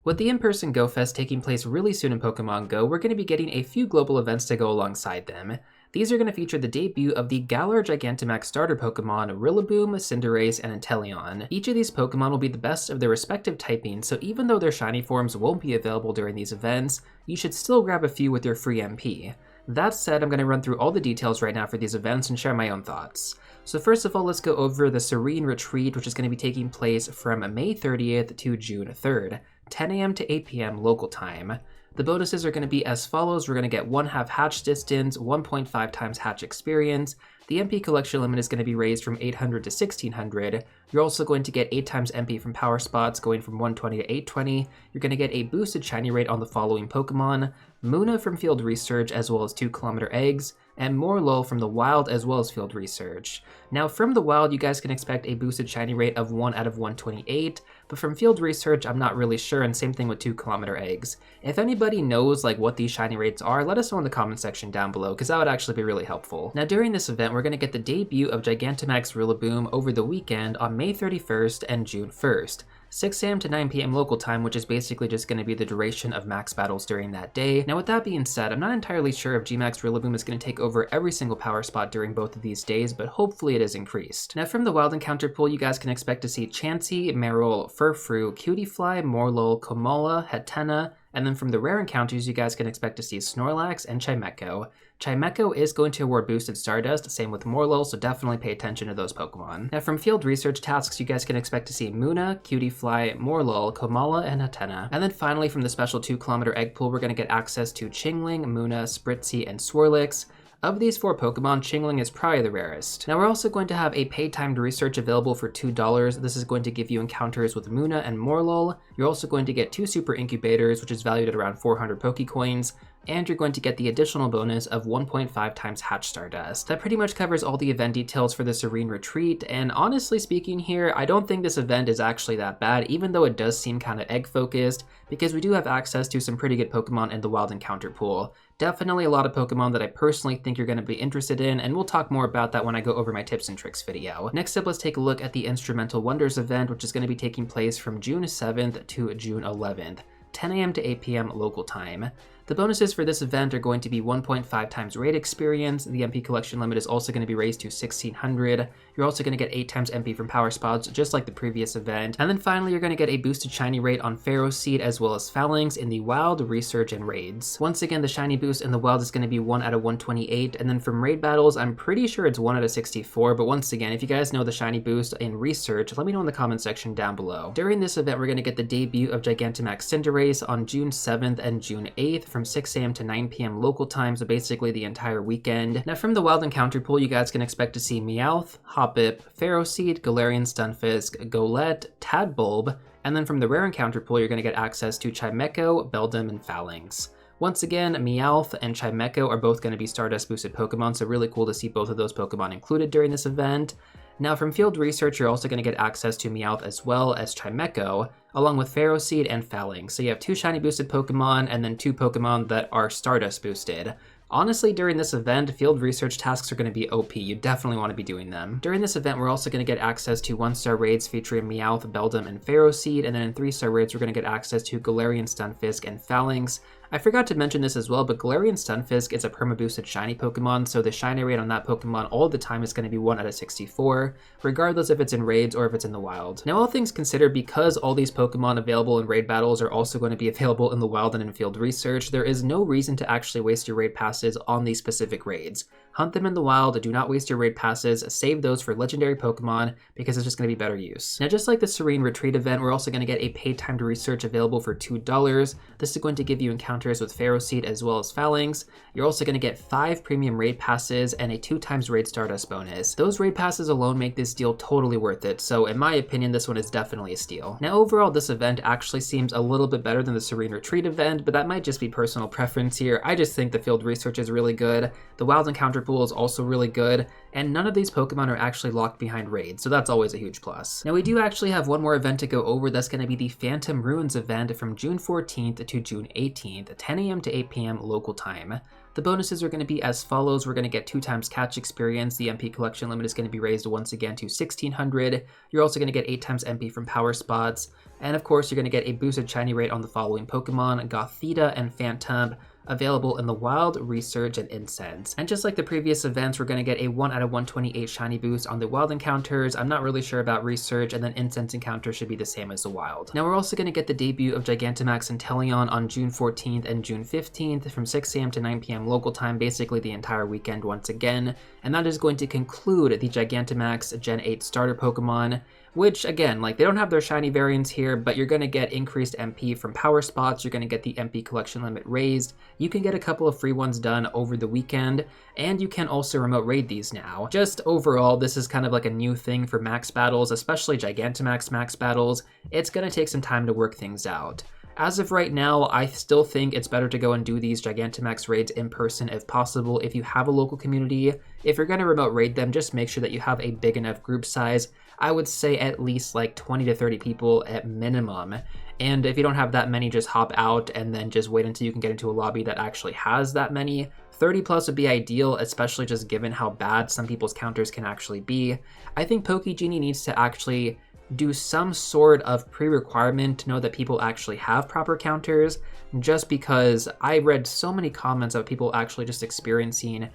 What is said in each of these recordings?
With the in-person Go Fest taking place really soon in Pokemon Go, we're going to be getting a few global events to go alongside them. These are going to feature the debut of the Galar Gigantamax starter Pokemon Rillaboom, Cinderace, and Intelleon. Each of these Pokemon will be the best of their respective typing, so even though their shiny forms won't be available during these events, you should still grab a few with your free MP. That said, I'm going to run through all the details right now for these events and share my own thoughts. So first of all, let's go over the Serene Retreat, which is going to be taking place from May 30th to June 3rd, 10 a.m. to 8 p.m. local time. The bonuses are going to be as follows. We're going to get 1/2 hatch distance, 1.5 times hatch experience. The MP collection limit is going to be raised from 800 to 1600. You're also going to get 8 times MP from power spots, going from 120 to 820. You're going to get a boosted shiny rate on the following Pokemon: Muna from Field Research, as well as 2km eggs, and Morlul from the Wild, as well as Field Research. Now from the Wild, you guys can expect a boosted shiny rate of 1 out of 128, but from Field Research, I'm not really sure, and same thing with 2km eggs. If anybody knows what these shiny rates are, let us know in the comment section down below, because that would actually be really helpful. Now during this event, we're going to get the debut of Gigantamax Rillaboom over the weekend on May 31st and June 1st. 6 a.m. to 9 p.m. local time, which is basically just going to be the duration of max battles during that day. Now with that being said, I'm not entirely sure if GMAX Rillaboom is going to take over every single power spot during both of these days, but hopefully it is increased. Now from the Wild Encounter pool, you guys can expect to see Chansey, Marill, Furfrou, Cutiefly, Morlul, Komala, Hatenna, and then from the rare encounters, you guys can expect to see Snorlax and Chimecho. Chimecho is going to award boosted Stardust, same with Morlul, so definitely pay attention to those Pokemon. Now from Field Research tasks, you guys can expect to see Muna, Cutiefly, Morlul, Komala, and Hatenna. And then finally from the special 2km egg pool, we're going to get access to Chingling, Muna, Spritzee, and Swirlix. Of these 4 Pokemon, Chingling is probably the rarest. Now we're also going to have a paid timed research available for $2. This is going to give you encounters with Muna and Morlul. You're also going to get 2 super incubators, which is valued at around 400 Pokecoins, and you're going to get the additional bonus of 1.5 times hatch Stardust. That pretty much covers all the event details for the Serene Retreat, and honestly speaking here, I don't think this event is actually that bad, even though it does seem kind of egg focused, because we do have access to some pretty good Pokemon in the Wild Encounter pool. Definitely a lot of Pokemon that I personally think you're going to be interested in, and we'll talk more about that when I go over my tips and tricks video. Next up, let's take a look at the Instrumental Wonders event, which is going to be taking place from June 7th to June 11th, 10 a.m. to 8 p.m. local time. The bonuses for this event are going to be 1.5 times raid experience. The MP collection limit is also going to be raised to 1600. You're also going to get 8 times MP from power spots, just like the previous event. And then finally, you're going to get a boosted shiny rate on Pharaoh Seed as well as Phalanx in the Wild, Research, and Raids. Once again, the shiny boost in the Wild is going to be 1 out of 128, and then from raid battles, I'm pretty sure it's 1 out of 64, but once again, if you guys know the shiny boost in Research, let me know in the comment section down below. During this event, we're going to get the debut of Gigantamax Cinderace on June 7th and June 8th from 6 a.m. to 9 p.m. local time, so basically the entire weekend. Now from the Wild Encounter pool, you guys can expect to see Meowth, Hoppip, Pharaoh Seed, Galarian Stunfisk, Golett, Tadbulb, and then from the Rare Encounter pool, you're going to get access to Chimecho, Beldum, and Phalanx. Once again, Meowth and Chimecho are both going to be Stardust boosted Pokemon, so really cool to see both of those Pokemon included during this event. Now from Field Research, you're also going to get access to Meowth as well as Chimecho, along with Pharaoh Seed and Phalanx. So you have 2 shiny boosted Pokemon and then 2 Pokemon that are Stardust boosted. Honestly, during this event, Field Research tasks are going to be OP. You definitely want to be doing them. During this event, we're also going to get access to 1-star raids featuring Meowth, Beldum, and Pharaoh Seed, and then in 3-star raids, we're going to get access to Galarian Stunfisk and Phalanx. I forgot to mention this as well, but Galarian Stunfisk is a perma-boosted shiny Pokemon, so the shiny rate on that Pokemon all the time is going to be 1 out of 64, regardless if it's in raids or if it's in the wild. Now, all things considered, because all these Pokemon available in raid battles are also going to be available in the wild and in Field Research, there is no reason to actually waste your raid passes on these specific raids. Hunt them in the wild, do not waste your raid passes, save those for legendary Pokemon because it's just going to be better use. Now just like the Serene Retreat event, we're also going to get a paid timed research available for $2. This is going to give you encounters with Pharaoh Seed as well as Phalanx. You're also going to get 5 premium raid passes and a 2 times raid Stardust bonus. Those raid passes alone make this deal totally worth it, so in my opinion this one is definitely a steal. Now overall this event actually seems a little bit better than the Serene Retreat event, but that might just be personal preference here. I just think the Field Research research is really good, the wild encounter pool is also really good, and none of these Pokemon are actually locked behind raids, so that's always a huge plus. Now we do actually have one more event to go over. That's going to be the Phantom Ruins event from June 14th to June 18th, 10 a.m. to 8 p.m. local time. The bonuses are going to be as follows. We're going to get 2 times catch experience. The MP collection limit is going to be raised once again to 1,600. You're also going to get 8 times MP from power spots. And of course, you're going to get a boosted shiny rate on the following Pokemon: Gothita and Phantom, available in the Wild, Research, and Incense. And just like the previous events, we're going to get a 1 out of 128 shiny boost on the Wild encounters. I'm not really sure about Research, and then Incense encounters should be the same as the Wild. Now we're also going to get the debut of Gigantamax and Intelleon on June 14th and June 15th from 6 a.m. to 9 p.m. local time, basically the entire weekend once again. And that is going to conclude the Gigantamax Gen 8 starter Pokemon, which again, like, they don't have their shiny variants here, but you're going to get increased MP from power spots. You're going to get the MP collection limit raised. You can get a couple of free ones done over the weekend, and you can also remote raid these now. Just overall, this is kind of like a new thing for max battles, especially Gigantamax max battles. It's going to take some time to work things out. As of right now, I still think it's better to go and do these Gigantamax raids in person if possible. If you have a local community, if you're going to remote raid them, just make sure that you have a big enough group size. I would say at least like 20 to 30 people at minimum. And if you don't have that many, just hop out and then just wait until you can get into a lobby that actually has that many. 30 plus would be ideal, especially just given how bad some people's counters can actually be. I think PokeGenie needs to actually do some sort of pre-requirement to know that people actually have proper counters, just because I read so many comments of people actually just experiencing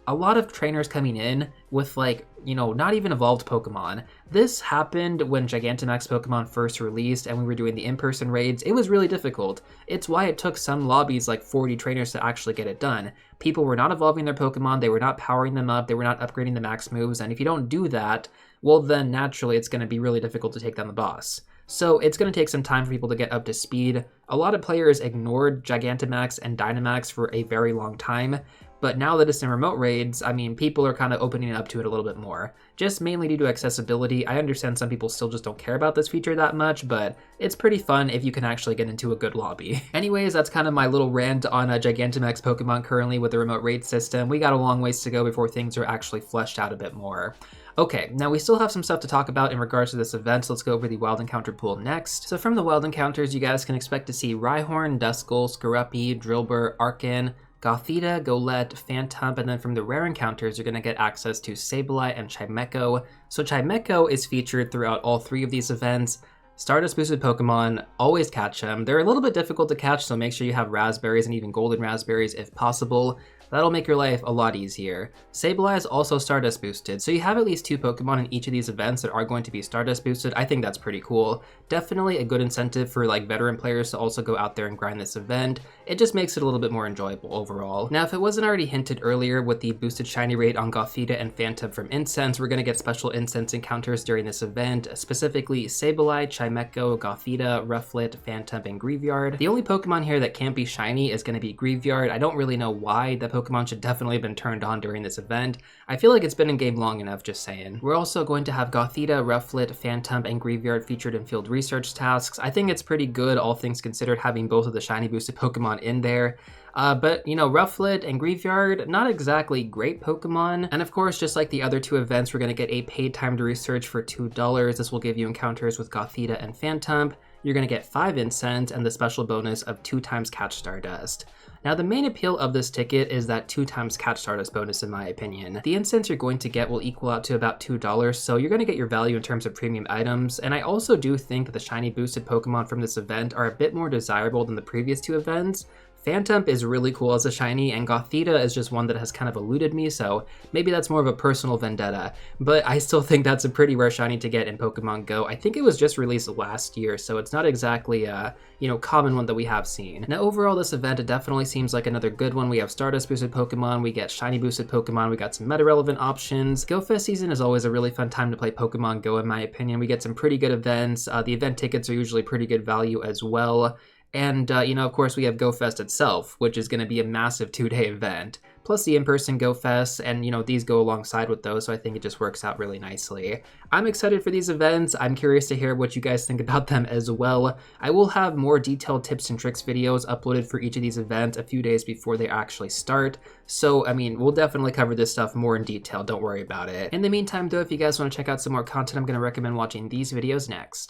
a lot of trainers coming in with, like, you know, not even evolved Pokemon. This happened when Gigantamax Pokemon first released and we were doing the in-person raids. It was really difficult. It's why it took some lobbies like 40 trainers to actually get it done. People were not evolving their Pokemon, they were not powering them up, they were not upgrading the max moves, and if you don't do that, well then naturally it's going to be really difficult to take down the boss. So it's going to take some time for people to get up to speed. A lot of players ignored Gigantamax and Dynamax for a very long time, but now that it's in remote raids, I mean, people are kind of opening up to it a little bit more. Just mainly due to accessibility. I understand some people still just don't care about this feature that much, but it's pretty fun if you can actually get into a good lobby. Anyways, that's kind of my little rant on Gigantamax Pokemon currently with the remote raid system. We got a long ways to go before things are actually fleshed out a bit more. Okay, now we still have some stuff to talk about in regards to this event, so let's go over the Wild Encounter pool next. So from the Wild Encounters, you guys can expect to see Rhyhorn, Duskull, Skorupi, Drillbur, Arcan, Gothita, Golett, Phantom, and then from the rare encounters, you're going to get access to Sableye and Chimecho. So Chimecho is featured throughout all 3 of these events. Stardust boosted Pokemon, always catch them. They're a little bit difficult to catch, so make sure you have raspberries and even golden raspberries if possible. That'll make your life a lot easier. Sableye is also Stardust boosted, so you have at least 2 Pokemon in each of these events that are going to be Stardust boosted. I think that's pretty cool. Definitely a good incentive for like veteran players to also go out there and grind this event. It just makes it a little bit more enjoyable overall. Now, if it wasn't already hinted earlier with the boosted shiny rate on Gothita and Phantom from Incense, we're going to get special Incense encounters during this event, specifically Sableye, Chimecho, Gothita, Rufflet, Phantom, and Greavyard. The only Pokemon here that can't be shiny is going to be Greavyard. I don't really know why. The Pokemon should definitely have been turned on during this event. I feel like it's been in game long enough, just saying. We're also going to have Gothita, Rufflet, Phantom, and Greavyard featured in field research tasks. I think it's pretty good, all things considered, having both of the shiny boosted Pokemon in there. But, you know, Rufflet and Greavyard, not exactly great Pokemon. And of course, just like the other 2 events, we're going to get a paid timed research for $2. This will give you encounters with Gothita and Phantom. You're going to get 5 Incense and the special bonus of 2 times Catch Stardust. Now, the main appeal of this ticket is that 2 times Catch Stardust bonus, in my opinion. The Incense you're going to get will equal out to about $2, so you're going to get your value in terms of premium items. And I also do think that the shiny boosted Pokemon from this event are a bit more desirable than the previous 2 events. Phantom is really cool as a shiny, and Gothita is just one that has kind of eluded me, so maybe that's more of a personal vendetta. But I still think that's a pretty rare shiny to get in Pokemon GO. I think it was just released last year, so it's not exactly a, common one that we have seen. Now, overall, this event definitely seems like another good one. We have Stardust boosted Pokemon, we get shiny boosted Pokemon, we got some meta-relevant options. GO Fest season is always a really fun time to play Pokemon GO, in my opinion. We get some pretty good events. The event tickets are usually pretty good value as well. And, of course, we have GO Fest itself, which is going to be a massive 2-day event. plus the in-person Go Fest, and these go alongside with those, so I think it just works out really nicely. I'm excited for these events. I'm curious to hear what you guys think about them as well. I will have more detailed tips and tricks videos uploaded for each of these events a few days before they actually start, so we'll definitely cover this stuff more in detail, don't worry about it. In the meantime though, if you guys want to check out some more content, I'm going to recommend watching these videos next.